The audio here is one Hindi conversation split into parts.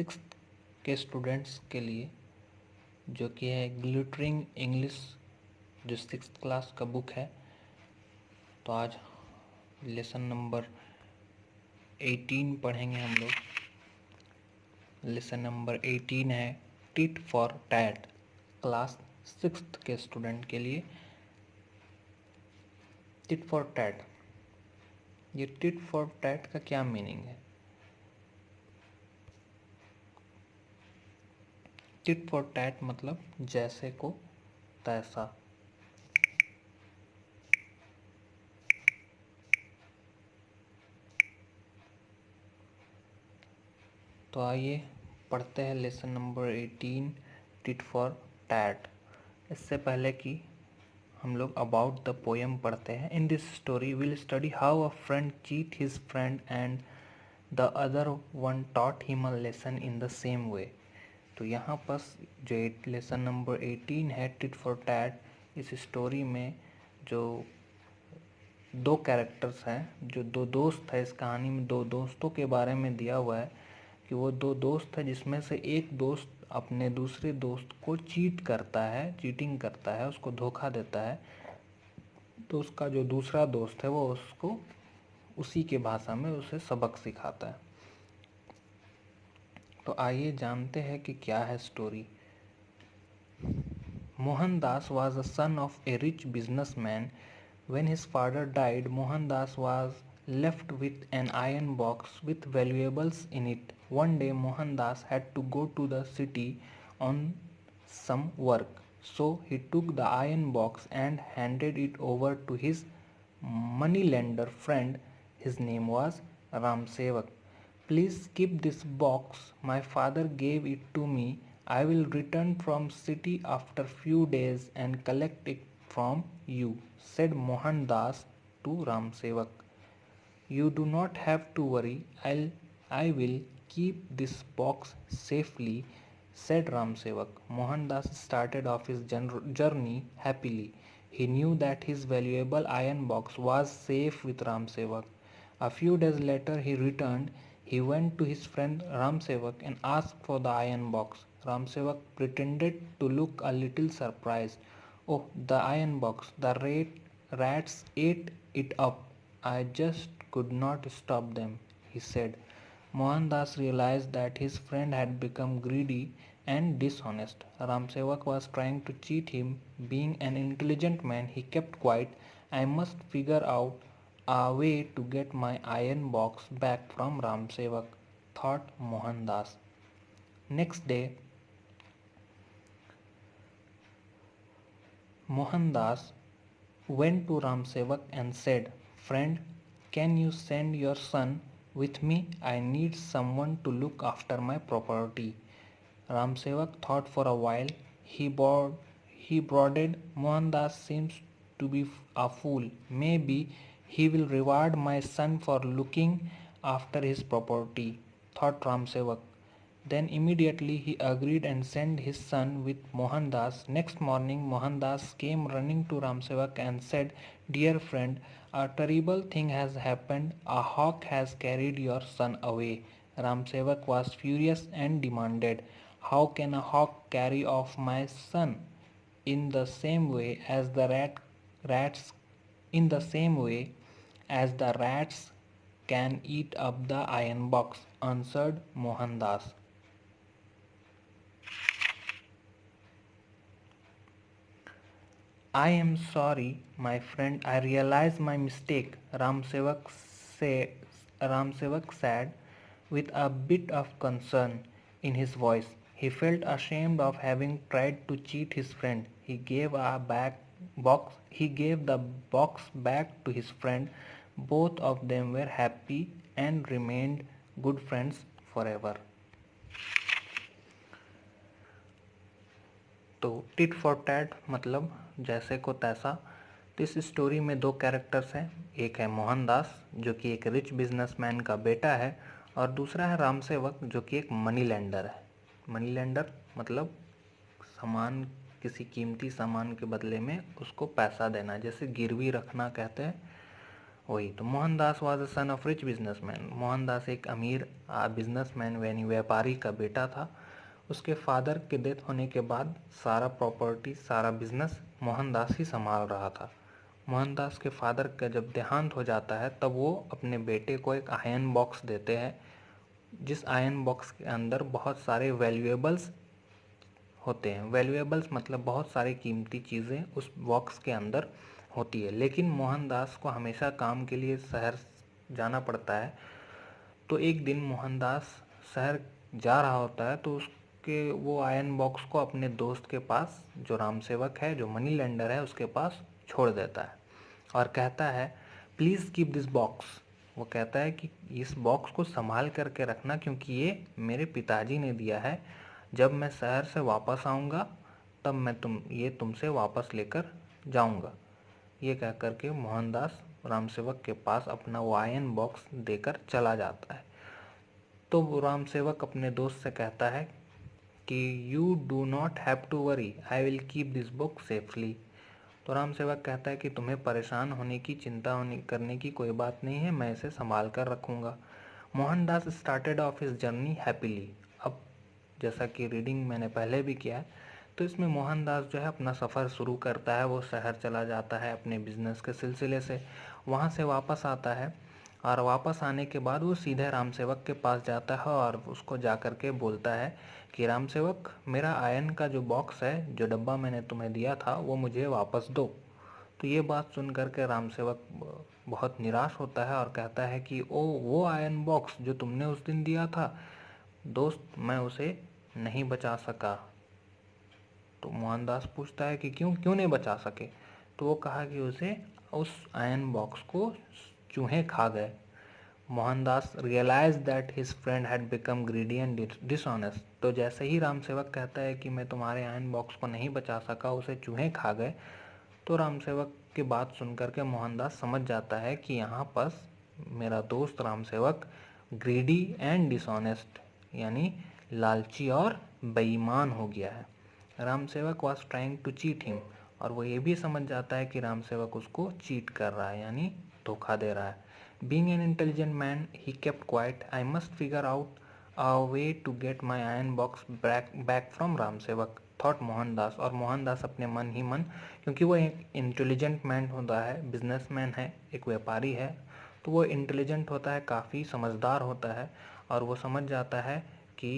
सिक्स्थ के स्टूडेंट्स के लिए, जो कि है ग्लिटरिंग इंग्लिश, जो सिक्स्थ क्लास का बुक है। तो आज लेसन नंबर 18 पढ़ेंगे हम लोग। लेसन नंबर 18 है tit for tat, class sixth के स्टूडेंट के लिए। टिट फॉर टैट, ये टिट फॉर टैट का क्या मीनिंग है? टिट फॉर टैट मतलब जैसे को तैसा। तो आइए पढ़ते हैं lesson number 18 tit for tat. इससे पहले कि हम लोग अबाउट द पोएम पढ़ते हैं, in this story will study how a friend cheat his friend and the other one taught him a lesson in the same way. तो यहाँ पर जो लेसन नंबर 18 है टिट फॉर टैट, इस स्टोरी में जो दो कैरेक्टर्स हैं, जो दो दोस्त है, इस कहानी में दो दोस्तों के बारे में दिया हुआ है कि वो दो दोस्त है जिसमें से एक दोस्त अपने दूसरे दोस्त को चीट करता है, चीटिंग करता है, उसको धोखा देता है। तो उसका जो दूसरा दोस्त है वो उसको उसी के भाषा में उसे सबक सिखाता है। तो आइए जानते हैं कि क्या है story. Mohandas was the son of a rich businessman. When his father died, Mohandas was left with an iron box with valuables in it. One day, Mohandas had to go to the city on some work. So he took the iron box and handed it over to his moneylender friend. His name was Ram Sevak. Please keep this box. My father gave it to me. I will return from city after few days and collect it from you, said Mohan Das to Ram Sevak. You do not have to worry. I will keep this box safely, said Ram Sevak. Mohan Das started off his journey happily. He knew that his valuable iron box was safe with Ram Sevak. A few days later he returned. He went to his friend Ram Sevak and asked for the iron box. Ram Sevak pretended to look a little surprised. Oh, the iron box. The rats ate it up. I just could not stop them, he said. Mohandas realized that his friend had become greedy and dishonest. Ramsevak was trying to cheat him. Being an intelligent man, he kept quiet. I must figure out a way to get my iron box back from Ramsevak, thought Mohandas. Next day, Mohandas went to Ramsevak and said, Friend, can you send your son with me? I need someone to look after my property. Ramsevak thought for a while. He brooded, Mohandas seems to be a fool. Maybe he will reward my son for looking after his property, thought Ramsevak. Then immediately he agreed and sent his son with Mohandas. Next morning Mohandas came running to Ramsevak and said, Dear friend, a terrible thing has happened. A hawk has carried your son away. Ramsevak was furious and demanded, How can a hawk carry off my son? In the same way as the rats in the same way as the rats can eat up the iron box, answered Mohandas. I am sorry, my friend. I realize my mistake, Ramsevak said with a bit of concern in his voice. He felt ashamed of having tried to cheat his friend. He gave the box back to his friend. Both of them were happy and remained good friends forever. तो टिट फॉर टैट मतलब जैसे को तैसा। तो इस स्टोरी में दो कैरेक्टर्स हैं, एक है मोहनदास जो कि एक रिच बिजनेसमैन का बेटा है, और दूसरा है रामसेवक जो कि एक मनी लेंडर है। मनी लेंडर मतलब सामान, किसी कीमती सामान के बदले में उसको पैसा देना, जैसे गिरवी रखना कहते हैं वही तो, Mohandas was a son of rich businessman. Mohandas एक अमीर बिजनेसमैन यानी व्यापारी का बेटा था। उसके फादर के डेथ होने के बाद सारा प्रॉपर्टी, सारा बिजनेस मोहनदास ही संभाल रहा था। मोहनदास के फादर का जब देहांत हो जाता है तब वो अपने बेटे को एक आयरन बॉक्स देते हैं, जिस आयरन बॉक्स के अंदर बहुत सारे वैल्यूएबल्स होते हैं। वैल्यूएबल्स मतलब बहुत सारी कीमती चीज़ें उस बॉक्स के अंदर होती है। लेकिन मोहनदास को हमेशा काम के लिए शहर जाना पड़ता है। तो एक दिन मोहनदास शहर जा रहा होता है तो उसके वो आयरन बॉक्स को अपने दोस्त के पास, जो राम सेवक है, जो मनी लेंडर है, उसके पास छोड़ देता है और कहता है प्लीज़ कीप दिस बॉक्स। वो कहता है कि इस बॉक्स को संभाल करके रखना, क्योंकि ये मेरे पिताजी ने दिया है। जब मैं शहर से वापस आऊँगा तब मैं तुमसे वापस लेकर जाऊँगा। ये कह कर के मोहनदास राम सेवक के पास अपना वो आयरन बॉक्स देकर चला जाता है। तो वो राम सेवक अपने दोस्त से कहता है कि you do not have to worry, I will keep this book safely. तो राम सेवक कहता है कि तुम्हें परेशान होने की, चिंता होने करने की कोई बात नहीं है, मैं इसे संभाल कर रखूँगा। Mohandas started off his journey happily. अब जैसा कि रीडिंग मैंने पहले भी किया है, तो इसमें मोहनदास जो है अपना सफ़र शुरू करता है। वो शहर चला जाता है अपने बिजनेस के सिलसिले से, वहाँ से वापस आता है और वापस आने के बाद वो सीधे राम सेवक के पास जाता है और उसको जा कर के बोलता है कि राम सेवक, मेरा आयरन का जो बॉक्स है, जो डब्बा मैंने तुम्हें दिया था, वो मुझे वापस दो। तो ये बात सुन कर के राम सेवक बहुत निराश होता है और कहता है कि ओ, वो आयरन बॉक्स जो तुमने उस दिन दिया था दोस्त, मैं उसे नहीं बचा सका। तो मोहनदास पूछता है कि क्यों क्यों नहीं बचा सके। तो वो कहा कि उस आयरन बॉक्स को चूहे खा गए। Mohandas realise that his friend had become greedy and dishonest. तो जैसे ही राम सेवक कहता है कि मैं तुम्हारे आयरन बॉक्स को नहीं बचा सका, उसे चूहे खा गए, तो राम सेवक की बात सुन करके मोहनदास समझ जाता है कि यहाँ पर मेरा दोस्त राम सेवक ग्रीडी एंड डिसऑनेस्ट यानी लालची और बेईमान हो गया है। Ram Sevak was trying to cheat him, और वो ये भी समझ जाता है कि राम सेवक उसको चीट कर रहा है यानी धोखा दे रहा है। Being an intelligent man, he kept quiet. I must figure out a way to get my iron box back from Ram सेवक, थॉट मोहनदास। और मोहनदास अपने मन ही मन, क्योंकि वो एक इंटेलिजेंट मैन होता है, बिजनेसमैन है, एक व्यापारी है, तो वो इंटेलिजेंट होता है, काफ़ी समझदार होता है, और वो समझ जाता है कि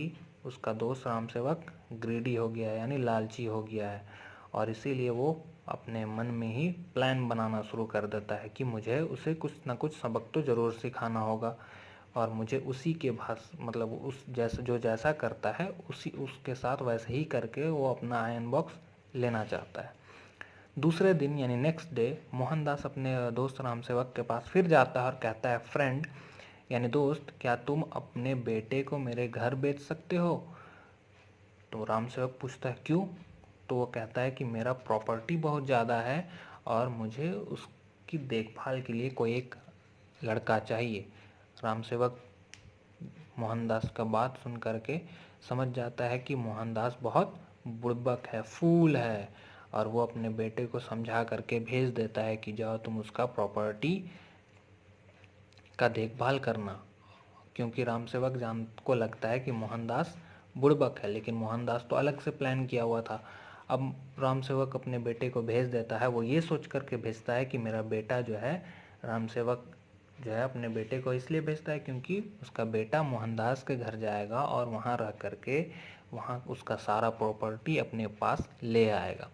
उसका दोस्त राम सेवक ग्रीडी हो गया है यानी लालची हो गया है। और इसीलिए वो अपने मन में ही प्लान बनाना शुरू कर देता है कि मुझे उसे कुछ ना कुछ सबक तो ज़रूर सिखाना होगा, और मुझे उसी के मतलब उस जैसा करता है उसके साथ वैसे ही करके वो अपना आयरन बॉक्स लेना चाहता है। दूसरे दिन यानी नेक्स्ट डे मोहनदास अपने दोस्त राम सेवक के पास फिर जाता है और कहता है फ्रेंड यानी दोस्त, क्या तुम अपने बेटे को मेरे घर बेच सकते हो। तो राम सेवक पूछता है क्यों। तो वो कहता है कि मेरा प्रॉपर्टी बहुत ज़्यादा है और मुझे उसकी देखभाल के लिए कोई एक लड़का चाहिए। राम सेवक मोहनदास का बात सुन करके समझ जाता है कि मोहनदास बहुत बुड़बक है, फूल है, और वो अपने बेटे को समझा करके भेज देता है कि जाओ तुम उसका प्रॉपर्टी का देखभाल करना। क्योंकि राम सेवक जान को लगता है कि मोहनदास बुड़बक है, लेकिन मोहनदास तो अलग से प्लान किया हुआ था। अब राम सेवक अपने बेटे को भेज देता है, वो ये सोच करके भेजता है कि मेरा बेटा जो है, राम सेवक जो है अपने बेटे को इसलिए भेजता है क्योंकि उसका बेटा मोहनदास के घर जाएगा और वहाँ रह करके वहाँ उसका सारा प्रॉपर्टी अपने पास ले आएगा,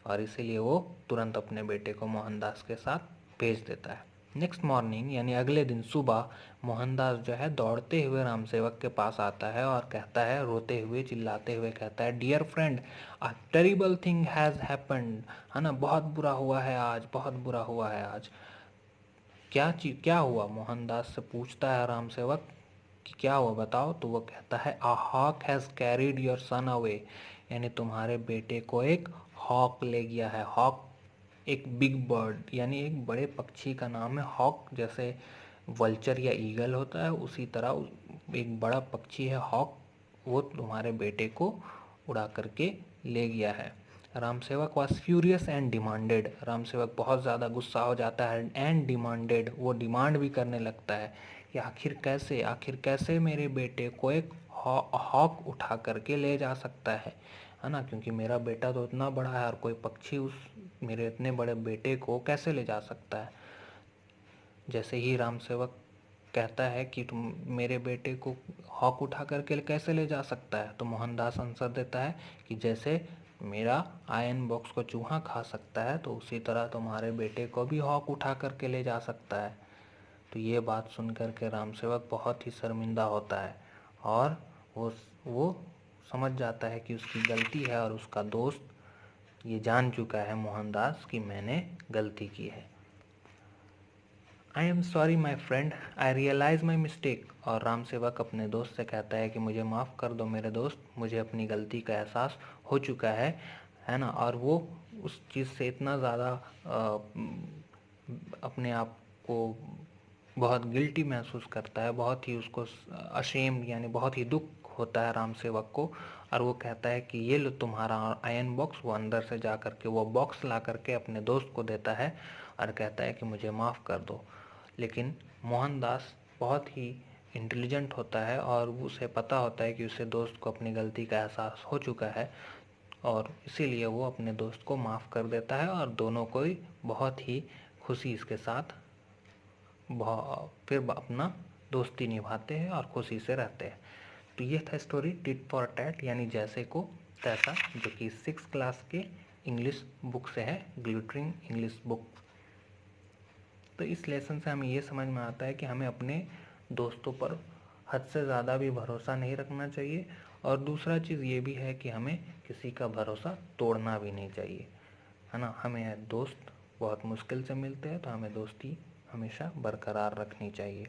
और इसीलिए वो तुरंत अपने बेटे को मोहनदास के साथ भेज देता है। नेक्स्ट मॉर्निंग यानी अगले दिन सुबह मोहनदास जो है दौड़ते हुए राम सेवक के पास आता है और कहता है, रोते हुए चिल्लाते हुए कहता है, dear friend, a terrible thing has happened, है ना, बहुत बुरा हुआ है आज, बहुत बुरा हुआ है आज। क्या हुआ, मोहनदास से पूछता है राम सेवक कि क्या हुआ बताओ। तो वो कहता है, a hawk has carried your son away, यानी तुम्हारे बेटे को एक हॉक ले गया है। हॉक एक बिग बर्ड यानी एक बड़े पक्षी का नाम है। हॉक जैसे वल्चर या ईगल होता है, उसी तरह एक बड़ा पक्षी है हॉक, वो तुम्हारे बेटे को उड़ा करके ले गया है। Ramsevak was furious and demanded, Ramsevak बहुत ज़्यादा गुस्सा हो जाता है, एंड डिमांडेड, वो डिमांड भी करने लगता है कि आखिर कैसे मेरे बेटे को एक हॉक उठा करके ले जा सकता है ना, क्योंकि मेरा बेटा तो इतना बड़ा है और कोई पक्षी उस मेरे इतने बड़े बेटे को कैसे ले जा सकता है। जैसे ही रामसेवक कहता है कि तुम मेरे बेटे को हॉक उठा करके कैसे ले जा सकता है, तो मोहनदास आंसर देता है कि जैसे मेरा आयरन बॉक्स को चूहा खा सकता है तो उसी तरह तुम्हारे बेटे को भी हॉक उठा करके ले जा सकता है। तो ये बात सुन करके रामसेवक बहुत ही शर्मिंदा होता है और वो समझ जाता है कि उसकी गलती है और उसका दोस्त ये जान चुका है मोहनदास कि मैंने गलती की है। I am sorry my friend, I realise my mistake. और रामसेवक अपने दोस्त से कहता है कि मुझे माफ़ कर दो मेरे दोस्त, मुझे अपनी गलती का एहसास हो चुका है ना। और वो उस चीज़ से इतना ज़्यादा अपने आप को बहुत गिल्टी महसूस करता है, बहुत ही उसको अशेम यानी बहुत ही दुख होता है रामसेवक को। और वो कहता है कि ये लो तुम्हारा आयरन बॉक्स। वो अंदर से जा करके वो बॉक्स ला करके अपने दोस्त को देता है और कहता है कि मुझे माफ़ कर दो। लेकिन मोहनदास बहुत ही इंटेलिजेंट होता है और उसे पता होता है कि उसे दोस्त को अपनी गलती का एहसास हो चुका है और इसीलिए वो अपने दोस्त को माफ़ कर देता है और दोनों को बहुत ही खुशी इसके साथ फिर अपना दोस्ती निभाते हैं और खुशी से रहते हैं। तो ये था स्टोरी टिट फॉर टैट यानी जैसे को तैसा, जो कि 6 क्लास के इंग्लिश बुक से है, ग्लिटरिंग इंग्लिश बुक। तो इस लेसन से हमें ये समझ में आता है कि हमें अपने दोस्तों पर हद से ज़्यादा भी भरोसा नहीं रखना चाहिए और दूसरा चीज़ ये भी है कि हमें किसी का भरोसा तोड़ना भी नहीं चाहिए, है ना। हमें दोस्त बहुत मुश्किल से मिलते हैं तो हमें दोस्ती हमेशा बरकरार रखनी चाहिए।